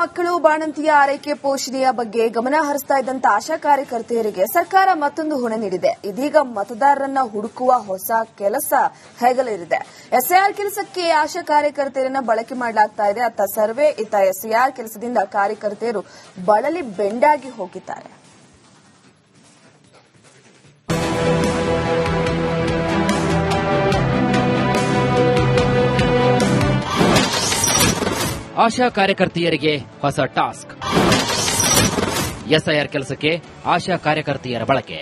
ಮಕ್ಕಳು ಬಾಣಂತಿಯ ಆರೈಕೆ ಪೋಷಣೆಯ ಬಗ್ಗೆ ಗಮನ ಹರಿಸ್ತಾ ಇದ್ದಂತ ಆಶಾ ಕಾರ್ಯಕರ್ತೆಯರಿಗೆ ಸರ್ಕಾರ ಮತ್ತೊಂದು ಹೊಣೆ ನೀಡಿದೆ. ಇದೀಗ ಮತದಾರರನ್ನ ಹುಡುಕುವ ಹೊಸ ಕೆಲಸ ಹೆಗಲೇರಿದೆ. ಎಸ್ಐಆರ್ ಕೆಲಸಕ್ಕೆ ಆಶಾ ಕಾರ್ಯಕರ್ತೆಯರನ್ನ ಬಳಕೆ ಮಾಡಲಾಗ್ತಾ ಇದೆ. ಅತ್ತ ಸರ್ವೆ, ಇತ್ತ ಎಸ್ಐಆರ್ ಕೆಲಸದಿಂದ ಕಾರ್ಯಕರ್ತೆಯರು ಬಳಲಿ ಬೆಂಡಾಗಿ ಹೋಗಿದ್ದಾರೆ. ಆಶಾ ಕಾರ್ಯಕರ್ತೆಯರಿಗೆ ಹೊಸ ಟಾಸ್ಕ್. ಎಸ್ಐಆರ್ ಕೆಲಸಕ್ಕೆ ಆಶಾ ಕಾರ್ಯಕರ್ತೆಯರ ಬಳಕೆ.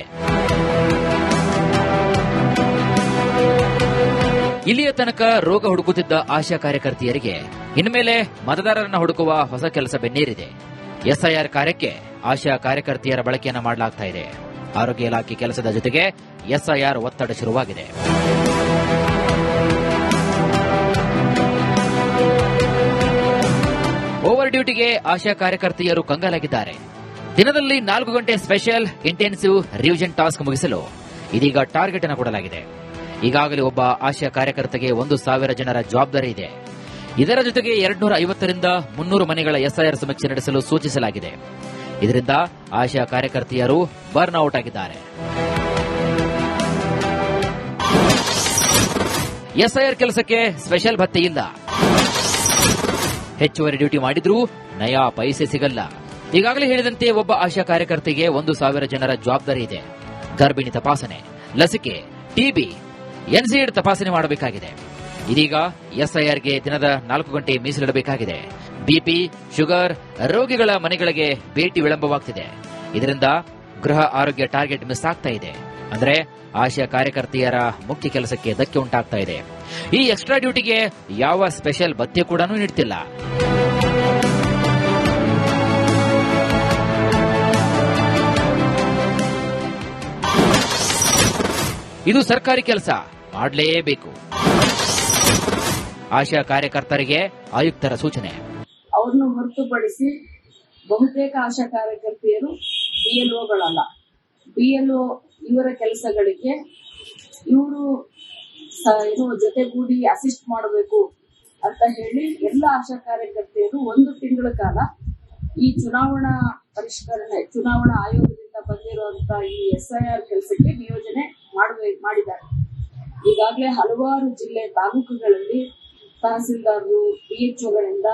ಇಲ್ಲಿಯ ತನಕ ರೋಗ ಹುಡುಕುತ್ತಿದ್ದ ಆಶಾ ಕಾರ್ಯಕರ್ತೆಯರಿಗೆ ಇನ್ಮೇಲೆ ಮತದಾರರನ್ನ ಹುಡುಕುವ ಹೊಸ ಕೆಲಸ ಬೆನ್ನೇರಿದೆ. ಎಸ್ಐಆರ್ ಕಾರ್ಯಕ್ಕೆ ಆಶಾ ಕಾರ್ಯಕರ್ತೆಯರ ಬಳಕೆಯನ್ನು ಮಾಡಲಾಗ್ತಾ ಇದೆ. ಆರೋಗ್ಯ ಇಲಾಖೆ ಕೆಲಸದ ಜೊತೆಗೆ ಎಸ್ಐಆರ್ ಒತ್ತಡ ಶುರುವಾಗಿದೆ. ಓವರ್ ಡ್ಯೂಟಿಗೆ ಆಶಾ ಕಾರ್ಯಕರ್ತೆಯರು ಕಂಗಾಲಾಗಿದ್ದಾರೆ. ದಿನದಲ್ಲಿ 4 ಗಂಟೆ ಸ್ಪೆಷಲ್ ಇಂಟೆನ್ಸಿವ್ ರಿವಿಷನ್ ಟಾಸ್ಕ್ ಮುಗಿಸಲು ಇದೀಗ ಟಾರ್ಗೆಟ್ ಅನ್ನು ಕೊಡಲಾಗಿದೆ. ಈಗಾಗಲೇ ಒಬ್ಬ ಆಶಾ ಕಾರ್ಯಕರ್ತೆಗೆ 1,000 ಜನರ ಜವಾಬ್ದಾರಿ ಇದೆ. ಇದರ ಜೊತೆಗೆ 250ರಿಂದ 300 ಮನೆಗಳ ಎಸ್ಐಆರ್ ಸಮೀಕ್ಷೆ ನಡೆಸಲು ಸೂಚಿಸಲಾಗಿದೆ. ಇದರಿಂದ ಆಶಾ ಕಾರ್ಯಕರ್ತೆಯರು ಬರ್ನ್ ಔಟ್ ಆಗಿದ್ದಾರೆ. ಎಸ್ಐಆರ್ ಕೆಲಸಕ್ಕೆ ಸ್ಪೆಷಲ್ ಭತ್ಯೆ ಇಲ್ಲ. ಹೆಚ್ಚುವರಿ ಡ್ಯೂಟಿ ಮಾಡಿದ್ರೂ ನಯಾ ಪೈಸೆ ಸಿಗಲ್ಲ. ಈಗಾಗಲೇ ಹೇಳಿದಂತೆ ಒಬ್ಬ ಆಶಾ ಕಾರ್ಯಕರ್ತೆಗೆ 1,000 ಜನರ ಜವಾಬ್ದಾರಿ ಇದೆ. ಗರ್ಭಿಣಿ ತಪಾಸಣೆ, ಲಸಿಕೆ, ಟಿಬಿ, ಎನ್ಸಿಎಡ್ ತಪಾಸಣೆ ಮಾಡಬೇಕಾಗಿದೆ. ಇದೀಗ ಎಸ್ಐಆರ್ಗೆ ದಿನದ 4 ಗಂಟೆ ಮೀಸಲಿಡಬೇಕಾಗಿದೆ. ಬಿಪಿ, ಶುಗರ್ ರೋಗಿಗಳ ಮನೆಗಳಿಗೆ ಭೇಟಿ ವಿಳಂಬವಾಗ್ತಿದೆ. ಇದರಿಂದ ಗೃಹ ಆರೋಗ್ಯ ಟಾರ್ಗೆಟ್ ಮಿಸ್ ಆಗ್ತಾ ಇದೆ. ಅಂದ್ರೆ ಆಶಾ ಕಾರ್ಯಕರ್ತೆಯರ ಮುಖ್ಯ ಕೆಲಸಕ್ಕೆ ಧಕ್ಕೆ ಉಂಟಾಗ್ತಾ ಇದೆ. ಈ ಎಕ್ಸ್ಟ್ರಾ ಡ್ಯೂಟಿಗೆ ಯಾವ ಸ್ಪೆಷಲ್ ಭತ್ಯೆ ಕೂಡ ನೀಡ್ತಿಲ್ಲ. ಇದು ಸರ್ಕಾರಿ ಕೆಲಸ, ಮಾಡಲೇಬೇಕು. ಆಶಾ ಕಾರ್ಯಕರ್ತರಿಗೆ ಆಯುಕ್ತರ ಸೂಚನೆ. ಅವ್ರನ್ನು ಹೊರತುಪಡಿಸಿ ಬಹುತೇಕ ಆಶಾ ಕಾರ್ಯಕರ್ತೆಯರು ಬಿಎಲ್ಒಗಳಲ್ಲ. ಬಿಎಲ್ಒ ಇವರ ಕೆಲಸಗಳಿಗೆ ಇವರು ಜೊತೆಗೂಡಿ ಅಸಿಸ್ಟ್ ಮಾಡಬೇಕು ಅಂತ ಹೇಳಿ ಎಲ್ಲ ಆಶಾ ಕಾರ್ಯಕರ್ತೆಯರು 1 ತಿಂಗಳ ಕಾಲ ಈ ಚುನಾವಣಾ ಆಯೋಗದಿಂದ ಬಂದಿರುವಂತಹ ಈ ಎಸ್ಐಆರ್ ಕೆಲಸಕ್ಕೆ ನಿಯೋಜನೆ ಮಾಡಿದ್ದಾರೆ. ಈಗಾಗಲೇ ಹಲವಾರು ಜಿಲ್ಲೆ ತಾಲೂಕುಗಳಲ್ಲಿ ತಹಸೀಲ್ದಾರರು, ಪಿಎಚ್ಒಗಳಿಂದ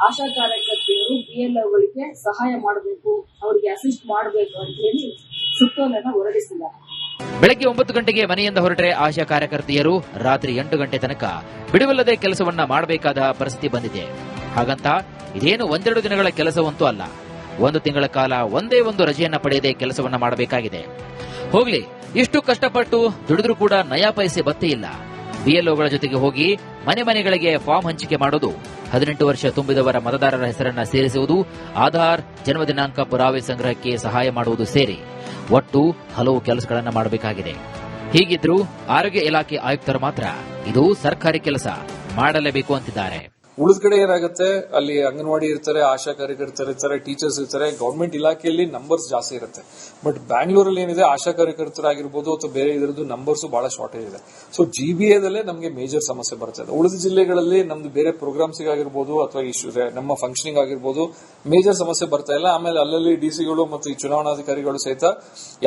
ಆಶಾ ಕಾರ್ಯಕರ್ತೆಯರು ಬಿಎಲ್ಒಗಳಿಗೆ ಸಹಾಯ ಮಾಡಬೇಕು, ಅವರಿಗೆ ಅಸಿಸ್ಟ್ ಮಾಡಬೇಕು ಅಂತ ಹೇಳಿ ಸುತ್ತೋಲೆಯನ್ನು ಹೊರಡಿಸಿದ್ದಾರೆ. ಬೆಳಗ್ಗೆ 9 ಗಂಟೆಗೆ ಮನೆಯಿಂದ ಹೊರಟರೆ ಆಶಾ ಕಾರ್ಯಕರ್ತೆಯರು ರಾತ್ರಿ 8 ಗಂಟೆ ತನಕ ಬಿಡುವಿಲ್ಲದೆ ಕೆಲಸವನ್ನ ಮಾಡಬೇಕಾದ ಪರಿಸ್ಥಿತಿ ಬಂದಿದೆ. ಹಾಗಂತ ಇದೇನು 1-2 ದಿನಗಳ ಕೆಲಸವಂತೂ ಅಲ್ಲ. 1 ತಿಂಗಳ ಕಾಲ ಒಂದೇ ಒಂದು ರಜೆಯನ್ನ ಪಡೆಯದೆ ಕೆಲಸವನ್ನ ಮಾಡಬೇಕಾಗಿದೆ. ಹೋಗ್ಲಿ, ಇಷ್ಟು ಕಷ್ಟಪಟ್ಟು ದುಡಿದ್ರೂ ಕೂಡ ನಯಾ ಪೈಸೆ ಭತ್ಯೆ ಇಲ್ಲ. ಬಿಎಲ್ಒಗಳ ಜೊತೆಗೆ ಹೋಗಿ ಮನೆಗಳಿಗೆ ಫಾರ್ಮ್ ಹಂಚಿಕೆ ಮಾಡೋದು, 18 ವರ್ಷ ತುಂಬಿದವರ ಮತದಾರರ ಹೆಸರನ್ನ ಸೇರಿಸುವುದು, ಆಧಾರ್, ಜನ್ಮ ದಿನಾಂಕ ಪುರಾವೆ ಸಂಗ್ರಹಕ್ಕೆ ಸಹಾಯ ಮಾಡುವುದು ಸೇರಿ ಒಟ್ಟು ಹಲವು ಕೆಲಸಗಳನ್ನು ಮಾಡಬೇಕಾಗಿದೆ. ಹೀಗಿದ್ರೂ ಆರೋಗ್ಯ ಇಲಾಖೆ ಆಯುಕ್ತರು ಮಾತ್ರ ಇದು ಸರ್ಕಾರಿ ಕೆಲಸ, ಮಾಡಲೇಬೇಕು ಅಂತಿದ್ದಾರೆ. ಉಳಿದ ಕಡೆ ಏನಾಗುತ್ತೆ, ಅಲ್ಲಿ ಅಂಗನವಾಡಿ ಇರ್ತಾರೆ, ಆಶಾ ಕಾರ್ಯಕರ್ತರು ಇರ್ತಾರೆ, ಟೀಚರ್ಸ್ ಇರ್ತಾರೆ, ಗವರ್ಮೆಂಟ್ ಇಲಾಖೆಯಲ್ಲಿ ನಂಬರ್ಸ್ ಜಾಸ್ತಿ ಇರುತ್ತೆ. ಬಟ್ ಬ್ಯಾಂಗ್ಳೂರಲ್ಲಿ ಏನಿದೆ, ಆಶಾ ಕಾರ್ಯಕರ್ತರಾಗಿರ್ಬೋದು ಅಥವಾ ಬೇರೆ ಇದರದ್ದು ನಂಬರ್ಸ್ ಬಹಳ ಶಾರ್ಟೇಜ್ ಇದೆ. ಸೊ ಜಿಬಿಎದಲ್ಲೇ ನಮಗೆ ಮೇಜರ್ ಸಮಸ್ಯೆ ಬರ್ತದೆ. ಉಳಿದ ಜಿಲ್ಲೆಗಳಲ್ಲಿ ನಮ್ದು ಬೇರೆ ಪ್ರೋಗ್ರಾಮ್ಸ್ ಆಗಿರ್ಬೋದು ಅಥವಾ ನಮ್ಮ ಫಂಕ್ಷನಿಂಗ್ ಆಗಿರ್ಬೋದು ಮೇಜರ್ ಸಮಸ್ಯೆ ಬರ್ತಾ ಇಲ್ಲ. ಆಮೇಲೆ ಅಲ್ಲಲ್ಲಿ ಡಿಸಿಗಳು ಮತ್ತು ಈ ಚುನಾವಣಾಧಿಕಾರಿಗಳು ಸಹಿತ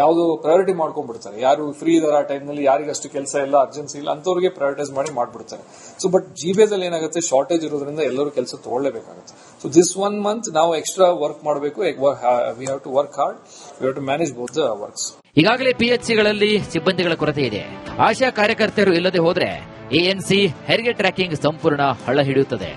ಯಾವುದು ಪ್ರಯಾರಿಟಿ ಮಾಡ್ಕೊಂಡ್ಬಿಡ್ತಾರೆ. ಯಾರು ಫ್ರೀ ಇದಾರೆ ಆ ಟೈಮ್ನಲ್ಲಿ, ಯಾರಿಗೆ ಅಷ್ಟು ಕೆಲಸ ಇಲ್ಲ, ಅರ್ಜೆನ್ಸಿ ಇಲ್ಲ ಅಂತವ್ರಿಗೆ ಪ್ರಯಾರಿಟೈಸ್ ಮಾಡಿ ಮಾಡ್ಬಿಡ್ತಾರೆ. ಸೊ ಬಟ್ ಜಿಬಿಎದಲ್ಲಿ ಏನಾಗುತ್ತೆ, ಶಾರ್ಟೇಜ್ ಇರೋದ್ರಿಂದ ಎಲ್ಲರೂ ಕೆಲಸ ತಗೊಳ್ಳೇಬೇಕಾಗುತ್ತೆ. ಸೊ ದಿಸ್ 1 ಮಂತ್ ನಾವು ಎಕ್ಸ್ಟ್ರಾ ವರ್ಕ್ ಮಾಡಬೇಕು. We have to work hard, we have to manage both the works. ಈಗಾಗಲೇ ಪಿಎಚ್ಸಿಗಳಲ್ಲಿ ಸಿಬ್ಬಂದಿಗಳ ಕೊರತೆ ಇದೆ. ಆಶಾ ಕಾರ್ಯಕರ್ತರು ಇಲ್ಲದೆ ಹೋದ್ರೆ ಎಎನ್ಸಿ ಹೆರಿಗೆ ಟ್ರ್ಯಾಕಿಂಗ್ ಸಂಪೂರ್ಣ ಹಳ್ಳ ಹಿಡಿಯುತ್ತದೆ.